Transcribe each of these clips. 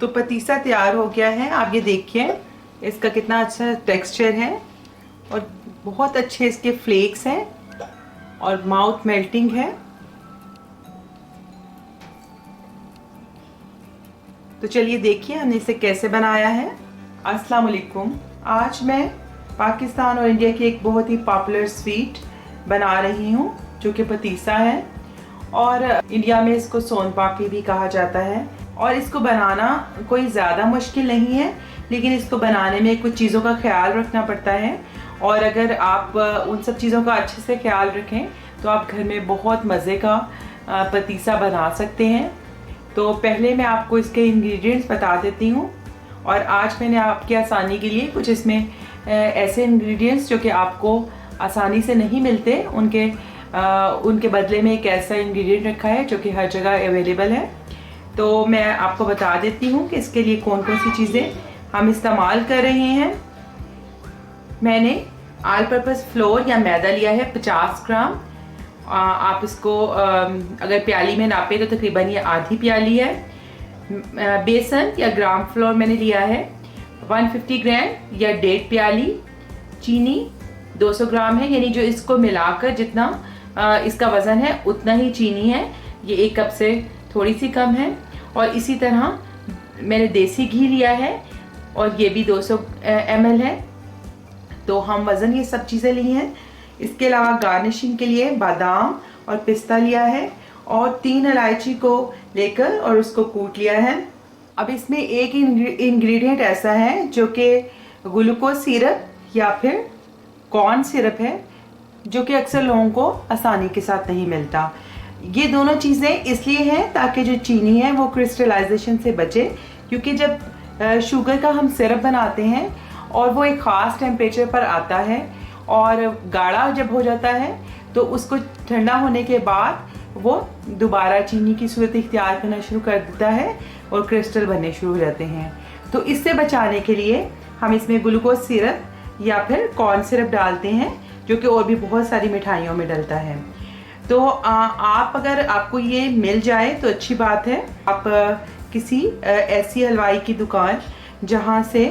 तो पतीसा तैयार हो गया है। आप ये देखिए इसका कितना अच्छा टेक्सचर है और बहुत अच्छे इसके फ्लेक्स हैं और माउथ मेल्टिंग है। तो चलिए देखिए हमने इसे कैसे बनाया है। अस्सलाम वालेकुम। आज मैं पाकिस्तान और इंडिया की एक बहुत ही पॉपुलर स्वीट बना रही हूँ जो कि पतीसा है और इंडिया में इसको सोन पापड़ी भी कहा जाता है। और इसको बनाना कोई ज़्यादा मुश्किल नहीं है, लेकिन इसको बनाने में कुछ चीज़ों का ख्याल रखना पड़ता है और अगर आप उन सब चीज़ों का अच्छे से ख्याल रखें तो आप घर में बहुत मज़े का पतीसा बना सकते हैं। तो पहले मैं आपको इसके इंग्रेडिएंट्स बता देती हूँ और आज मैंने आपकी आसानी के लिए कुछ इसमें ऐसे इंग्रेडिएंट्स जो कि आपको आसानी से नहीं मिलते उनके बदले में एक ऐसा इंग्रेडिएंट रखा है जो कि हर जगह अवेलेबल है। तो मैं आपको बता देती हूँ कि इसके लिए कौन कौन सी चीज़ें हम इस्तेमाल कर रहे हैं। मैंने ऑल पर्पस फ्लोर या मैदा लिया है 50 ग्राम। आप इसको अगर प्याली में नापे तो तकरीबन ये आधी प्याली है। बेसन या ग्राम फ्लोर मैंने लिया है 150 ग्राम या 1.5 प्याली। चीनी 200 ग्राम है, यानी जो इसको मिलाकर जितना इसका वज़न है उतना ही चीनी है। ये 1 कप से थोड़ी सी कम है। और इसी तरह मैंने देसी घी लिया है और ये भी 200 ml है। तो हम वज़न ये सब चीज़ें ली हैं। इसके अलावा गार्निशिंग के लिए बादाम और पिस्ता लिया है और 3 इलायची को लेकर और उसको कूट लिया है। अब इसमें एक इंग्रेडिएंट ऐसा है जो कि ग्लूकोज सिरप या फिर कॉर्न सिरप है, जो कि अक्सर लोगों को आसानी के साथ नहीं मिलता। ये दोनों चीज़ें इसलिए हैं ताकि जो चीनी है वो क्रिस्टलाइजेशन से बचे, क्योंकि जब शुगर का हम सिरप बनाते हैं और वो एक ख़ास टेम्परेचर पर आता है और गाढ़ा जब हो जाता है तो उसको ठंडा होने के बाद वो दोबारा चीनी की सूरत इख्तियार करना शुरू कर देता है और क्रिस्टल बनने शुरू हो जाते हैं। तो इससे बचाने के लिए हम इसमें ग्लूकोज सिरप या फिर कॉर्न सिरप डालते हैं, जो कि और भी बहुत सारी मिठाइयों में डलता है। तो आप अगर आपको ये मिल जाए तो अच्छी बात है। आप किसी ऐसी हलवाई की दुकान जहाँ से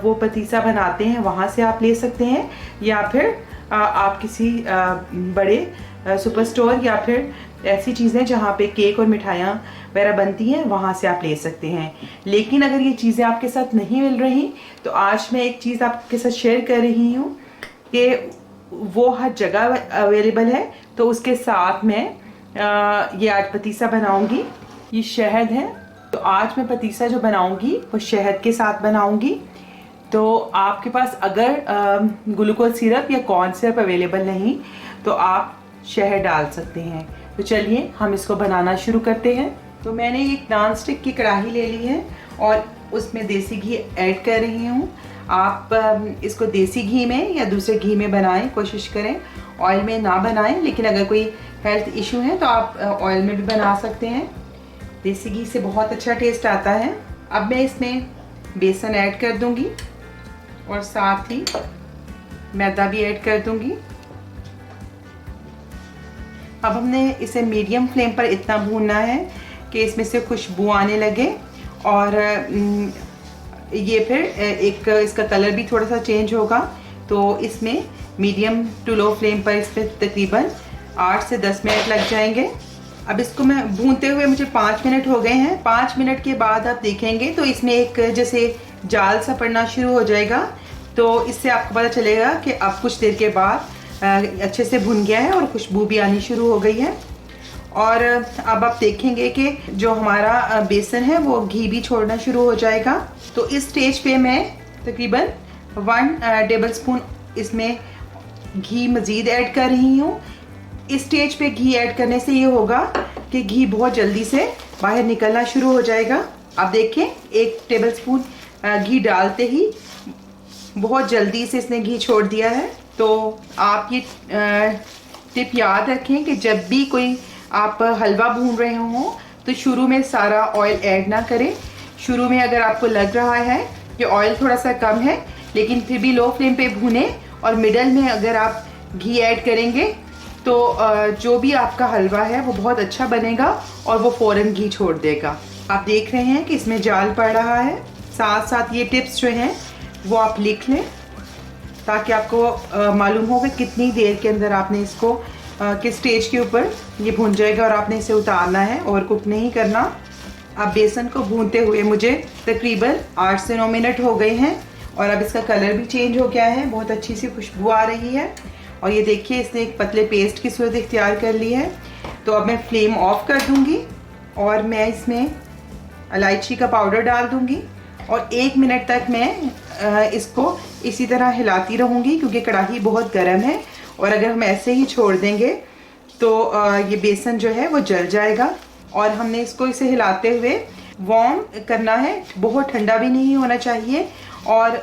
वो पतीसा बनाते हैं वहाँ से आप ले सकते हैं, या फिर आप किसी बड़े सुपर स्टोर या फिर ऐसी चीज़ें जहाँ पे केक और मिठाइयाँ वगैरह बनती हैं वहाँ से आप ले सकते हैं। लेकिन अगर ये चीज़ें आपके साथ नहीं मिल रही तो आज मैं एक चीज़ आपके साथ शेयर कर रही हूँ कि वो हर जगह अवेलेबल है। तो उसके साथ मैं ये आज पतीसा बनाऊंगी। ये शहद है, तो आज मैं पतीसा जो बनाऊंगी वो शहद के साथ बनाऊंगी। तो आपके पास अगर ग्लूकोज सिरप या कॉर्न सिरप अवेलेबल नहीं तो आप शहद डाल सकते हैं। तो चलिए हम इसको बनाना शुरू करते हैं। तो मैंने एक नॉन स्टिक की कढ़ाई ले ली है और उसमें देसी घी ऐड कर रही हूँ। आप इसको देसी घी में या दूसरे घी में बनाएं, कोशिश करें ऑयल में ना बनाएं, लेकिन अगर कोई हेल्थ इशू है तो आप ऑयल में भी बना सकते हैं। देसी घी से बहुत अच्छा टेस्ट आता है। अब मैं इसमें बेसन ऐड कर दूंगी और साथ ही मैदा भी ऐड कर दूंगी। अब हमने इसे मीडियम फ्लेम पर इतना भूनना है कि इसमें से खुशबू आने लगे और ये फिर एक इसका कलर भी थोड़ा सा चेंज होगा। तो इसमें मीडियम टू लो फ्लेम पर इसमें तकरीबन 8 से 10 मिनट लग जाएंगे। अब इसको मैं भूनते हुए मुझे 5 मिनट हो गए हैं। 5 मिनट के बाद आप देखेंगे तो इसमें एक जैसे जाल सा पड़ना शुरू हो जाएगा। तो इससे आपको पता चलेगा कि अब कुछ देर के बाद अच्छे से भुन गया है और खुशबू भी आनी शुरू हो गई है। और अब आप देखेंगे कि जो हमारा बेसन है वो घी भी छोड़ना शुरू हो जाएगा। तो इस स्टेज पे मैं तकरीबन 1 टेबल स्पून इसमें घी मज़ीद ऐड कर रही हूँ। इस स्टेज पे घी ऐड करने से ये होगा कि घी बहुत जल्दी से बाहर निकलना शुरू हो जाएगा। अब देखें 1 टेबल स्पून घी डालते ही बहुत जल्दी से इसने घी छोड़ दिया है। तो आप ये टिप याद रखें कि जब भी कोई आप हलवा भून रहे हों तो शुरू में सारा ऑयल ऐड ना करें। शुरू में अगर आपको लग रहा है कि ऑयल थोड़ा सा कम है, लेकिन फिर भी लो फ्लेम पे भूनें और मिडल में अगर आप घी ऐड करेंगे तो जो भी आपका हलवा है वो बहुत अच्छा बनेगा और वो फ़ौरन घी छोड़ देगा। आप देख रहे हैं कि इसमें जाल पड़ रहा है। साथ साथ ये टिप्स जो हैं वो आप लिख लें ताकि आपको मालूम हो कि कितनी देर के अंदर आपने इसको किस स्टेज के ऊपर ये भून जाएगा और आपने इसे उतारना है, और कुक नहीं करना। अब बेसन को भूनते हुए मुझे तकरीबन 8 से 9 मिनट हो गए हैं और अब इसका कलर भी चेंज हो गया है, बहुत अच्छी सी खुशबू आ रही है। और ये देखिए इसने एक पतले पेस्ट की सूरत इख्तियार कर ली है। तो अब मैं फ्लेम ऑफ कर दूंगी और मैं इसमें इलायची का पाउडर डाल दूंगी और 1 मिनट तक मैं इसको इसी तरह हिलाती रहूँगी क्योंकि कढ़ाई बहुत गर्म है और अगर हम ऐसे ही छोड़ देंगे तो ये बेसन जो है वो जल जाएगा। और हमने इसको इसे हिलाते हुए वार्म करना है, बहुत ठंडा भी नहीं होना चाहिए और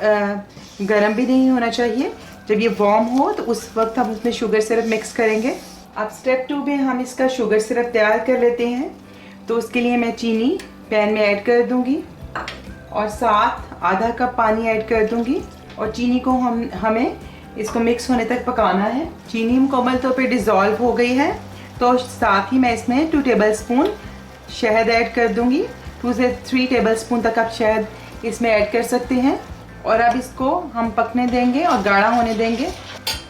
गर्म भी नहीं होना चाहिए। जब ये वार्म हो तो उस वक्त हम उसमें शुगर सिरप मिक्स करेंगे। अब स्टेप 2 में हम इसका शुगर सिरप तैयार कर लेते हैं। तो उसके लिए मैं चीनी पैन में ऐड कर दूंगी और साथ आधा कप पानी ऐड कर दूंगी और चीनी को हमें इसको मिक्स होने तक पकाना है। चीनी मुकम्मल तौर पे डिज़ोल्व हो गई है तो साथ ही मैं इसमें 2 टेबलस्पून शहद ऐड कर दूंगी। 2 से 3 टेबलस्पून तक आप शहद इसमें ऐड कर सकते हैं और अब इसको हम पकने देंगे और गाढ़ा होने देंगे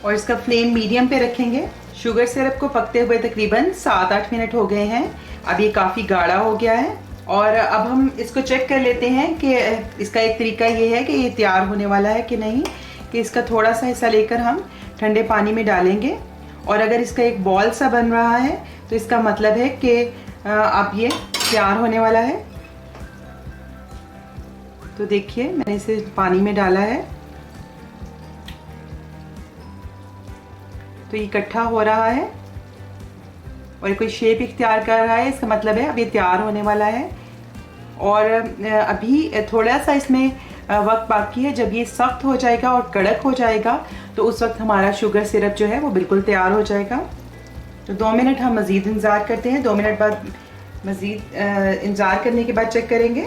और इसका फ्लेम मीडियम पे रखेंगे। शुगर सिरप को पकते हुए तकरीबन 7-8 मिनट हो गए हैं। अब ये काफ़ी गाढ़ा हो गया है और अब हम इसको चेक कर लेते हैं कि इसका एक तरीका ये है कि ये तैयार होने वाला है कि नहीं। कि इसका थोड़ा सा हिस्सा लेकर हम ठंडे पानी में डालेंगे और अगर इसका एक बॉल सा बन रहा है तो इसका मतलब है कि अब ये तैयार होने वाला है। तो देखिए मैंने इसे पानी में डाला है तो ये इकट्ठा हो रहा है और कोई शेप इख्तियार कर रहा है, इसका मतलब है अब ये तैयार होने वाला है। और अभी थोड़ा सा इसमें वक्त बाकी है। जब ये सख्त हो जाएगा और कड़क हो जाएगा तो उस वक्त हमारा शुगर सिरप जो है वो बिल्कुल तैयार हो जाएगा। तो 2 मिनट हम मज़ीद इंतज़ार करते हैं। 2 मिनट बाद मज़ीद इंतज़ार करने के बाद चेक करेंगे।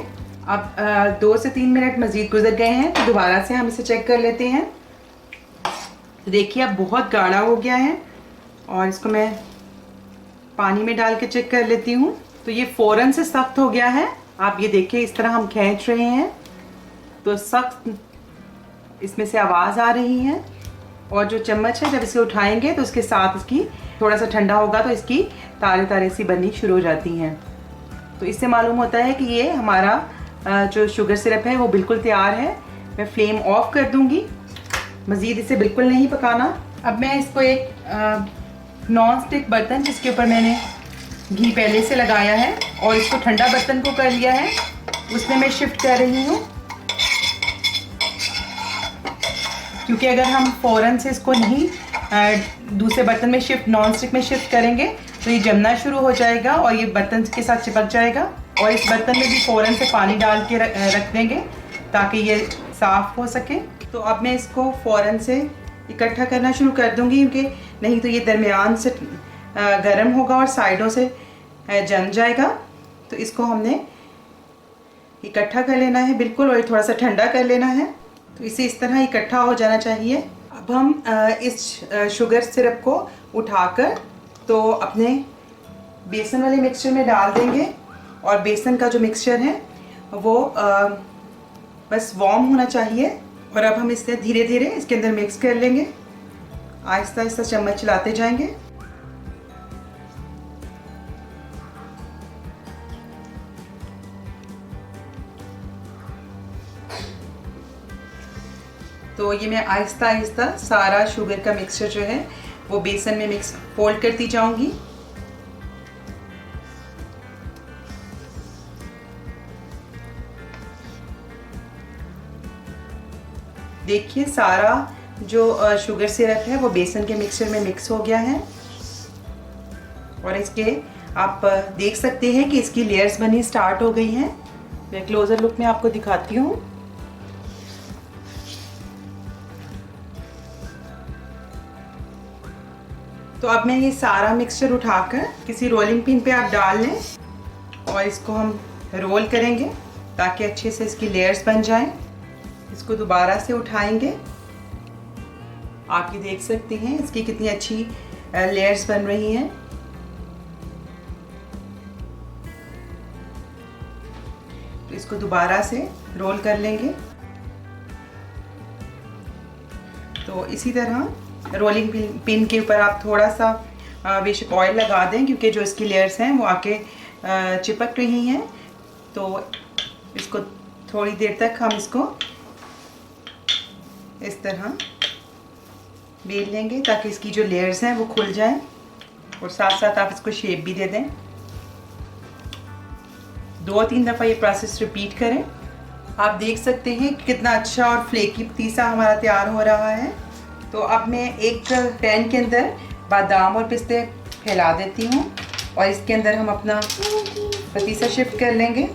अब 2 से 3 मिनट मज़ीद गुजर गए हैं तो दोबारा से हम इसे चेक कर लेते हैं। तो देखिए अब बहुत गाढ़ा हो गया है और इसको मैं पानी में डाल के चेक कर लेती हूँ। तो ये फ़ौरन से सख्त हो गया है। आप ये देखिए इस तरह हम खींच रहे हैं तो सख्त इसमें से आवाज़ आ रही है और जो चम्मच है जब इसे उठाएंगे तो उसके साथ इसकी थोड़ा सा ठंडा होगा तो इसकी तारे तारे सी बननी शुरू हो जाती हैं। तो इससे मालूम होता है कि ये हमारा जो शुगर सिरप है वो बिल्कुल तैयार है। मैं फ्लेम ऑफ कर दूंगी, मज़ीद इसे बिल्कुल नहीं पकाना। अब मैं इसको एक नॉन स्टिक बर्तन जिसके ऊपर मैंने घी पहले से लगाया है और इसको ठंडा बर्तन को कर लिया है उसमें मैं शिफ्ट कर रही हूँ क्योंकि अगर हम फ़ौरन से इसको नहीं दूसरे बर्तन में नॉन स्टिक में शिफ्ट करेंगे तो ये जमना शुरू हो जाएगा और ये बर्तन के साथ चिपक जाएगा। और इस बर्तन में भी फ़ौरन से पानी डाल के रख देंगे ताकि ये साफ़ हो सके। तो अब मैं इसको फ़ौरन से इकट्ठा करना शुरू कर दूंगी क्योंकि नहीं तो ये दरमियान से गर्म होगा और साइडों से जम जाएगा। तो इसको हमने इकट्ठा कर लेना है बिल्कुल और थोड़ा सा ठंडा कर लेना है। तो इसे इस तरह इकट्ठा हो जाना चाहिए। अब हम इस शुगर सिरप को उठाकर तो अपने बेसन वाले मिक्सचर में डाल देंगे और बेसन का जो मिक्सचर है वो बस वार्म होना चाहिए। और अब हम इसे धीरे धीरे इसके अंदर मिक्स कर लेंगे, आहिस्ता आहिस्ता चम्मच चलाते जाएंगे। तो ये मैं आहिस्ता आहिस्ता सारा शुगर का मिक्सचर जो है वो बेसन में फोल्ड करती जाऊंगी। देखिए सारा जो शुगर सिरप है वो बेसन के मिक्सचर में मिक्स हो गया है और इसके आप देख सकते हैं कि इसकी लेयर्स बनी स्टार्ट हो गई हैं। मैं क्लोजर लुक में आपको दिखाती हूँ। तो अब मैं ये सारा मिक्सचर उठाकर किसी रोलिंग पिन पे आप डाल लें और इसको हम रोल करेंगे ताकि अच्छे से इसकी लेयर्स बन जाएं। इसको दोबारा से उठाएंगे, आप ये देख सकते हैं इसकी कितनी अच्छी लेयर्स बन रही हैं। तो इसको दोबारा से रोल कर लेंगे। तो इसी तरह रोलिंग पिन के ऊपर आप थोड़ा सा बेशक ऑयल लगा दें, क्योंकि जो इसकी लेयर्स हैं वो आके चिपक रही हैं। तो इसको थोड़ी देर तक हम इसको इस तरह बेल लेंगे ताकि इसकी जो लेयर्स हैं वो खुल जाएं, और साथ साथ आप इसको शेप भी दे दें। 2-3 दफ़ा ये प्रोसेस रिपीट करें। आप देख सकते हैं कि कितना अच्छा और फ्लेकी पतीसा हमारा तैयार हो रहा है। तो अब मैं एक पैन के अंदर बादाम और पिस्ते फैला देती हूँ और इसके अंदर हम अपना पतीसा शिफ्ट कर लेंगे।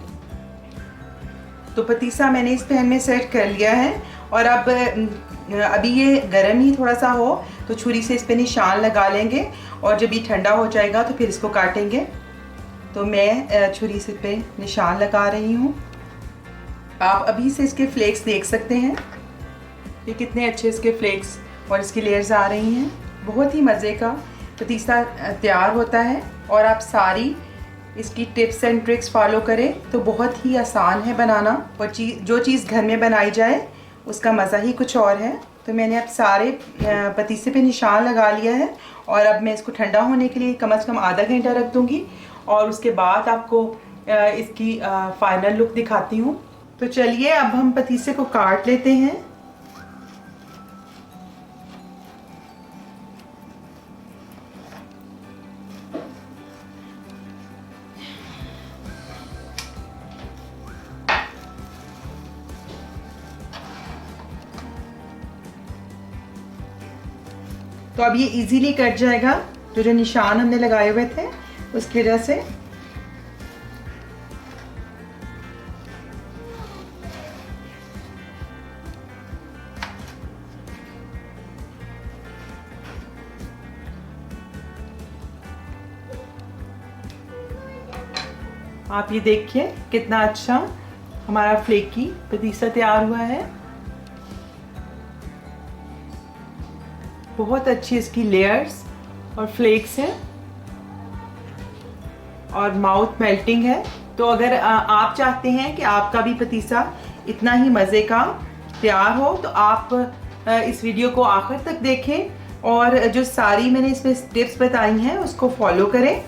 तो पतीसा मैंने इस पैन में सेट कर लिया है, और अब अभी ये गर्म ही थोड़ा सा हो तो छुरी से इस पे निशान लगा लेंगे, और जब ये ठंडा हो जाएगा तो फिर इसको काटेंगे। तो मैं छुरी से पे निशान लगा रही हूँ। आप अभी से इसके फ्लेक्स देख सकते हैं, ये कितने अच्छे इसके फ्लेक्स और इसकी लेयर्स आ रही हैं। बहुत ही मज़े का पतीसा तैयार होता है, और आप सारी इसकी टिप्स एंड ट्रिक्स फॉलो करें तो बहुत ही आसान है बनाना, और जो चीज़ घर में बनाई जाए उसका मज़ा ही कुछ और है। तो मैंने अब सारे पतीसे पे निशान लगा लिया है, और अब मैं इसको ठंडा होने के लिए कम से कम आधा घंटा रख दूँगी, और उसके बाद आपको इसकी फाइनल लुक दिखाती हूँ। तो चलिए अब हम पतीसे को काट लेते हैं। तो अब ये इजीली कट जाएगा, जो निशान हमने लगाए हुए थे उसकी वजह से। आप ये देखिए कितना अच्छा हमारा फ्लेकी पतीसा तैयार हुआ है। बहुत अच्छी इसकी लेयर्स और फ्लेक्स हैं, और माउथ मेल्टिंग है। तो अगर आप चाहते हैं कि आपका भी पतीसा इतना ही मज़े का तैयार हो तो आप इस वीडियो को आखिर तक देखें, और जो सारी मैंने इसमें टिप्स बताई हैं उसको फॉलो करें।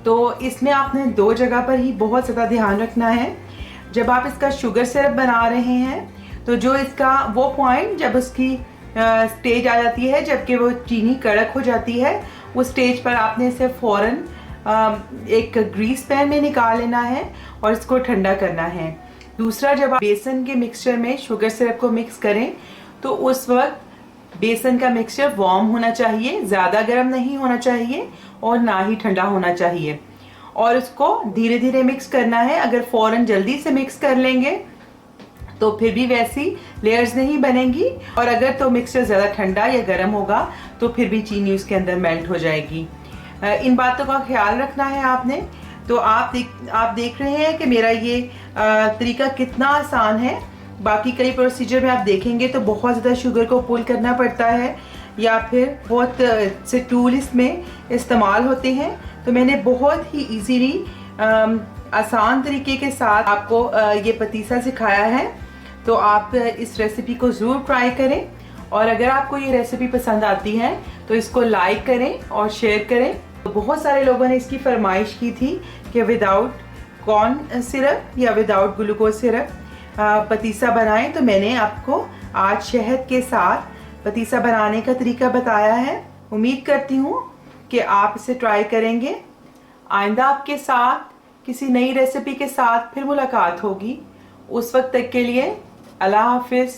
तो इसमें आपने 2 जगह पर ही बहुत ज़्यादा ध्यान रखना है। जब आप इसका शुगर सिरप बना रहे हैं तो जो इसका वो पॉइंट जब उसकी स्टेज आ जाती है, जबकि वो चीनी कड़क हो जाती है, उस स्टेज पर आपने इसे फ़ौरन एक ग्रीस पैन में निकाल लेना है और इसको ठंडा करना है। दूसरा, जब आप बेसन के मिक्सचर में शुगर सिरप को मिक्स करें तो उस वक्त बेसन का मिक्सचर वार्म होना चाहिए, ज़्यादा गर्म नहीं होना चाहिए और ना ही ठंडा होना चाहिए, और उसको धीरे धीरे मिक्स करना है। अगर फ़ौरन जल्दी से मिक्स कर लेंगे तो फिर भी वैसी लेयर्स नहीं बनेंगी, और अगर तो मिक्सचर ज़्यादा ठंडा या गर्म होगा तो फिर भी चीनी उसके अंदर मेल्ट हो जाएगी। इन बातों का ख्याल रखना है आपने। तो आप देख रहे हैं कि मेरा ये तरीका कितना आसान है। बाकी कई प्रोसीजर में आप देखेंगे तो बहुत ज़्यादा शुगर को पुल करना पड़ता है, या फिर बहुत से टूल इसमें इस्तेमाल होते हैं। तो मैंने बहुत ही इजीली आसान तरीके के साथ आपको ये पतीसा सिखाया है। तो आप इस रेसिपी को ज़रूर ट्राई करें, और अगर आपको ये रेसिपी पसंद आती है तो इसको लाइक करें और शेयर करें। तो बहुत सारे लोगों ने इसकी फरमाइश की थी कि विदाउट कॉर्न सिरप या विदाउट ग्लूकोज सिरप पतीसा बनाएं, तो मैंने आपको आज शहद के साथ पतीसा बनाने का तरीका बताया है। उम्मीद करती हूँ कि आप इसे ट्राई करेंगे। आइंदा आपके साथ किसी नई रेसिपी के साथ फिर मुलाकात होगी। उस वक्त तक के लिए अल्लाह हाफिज़।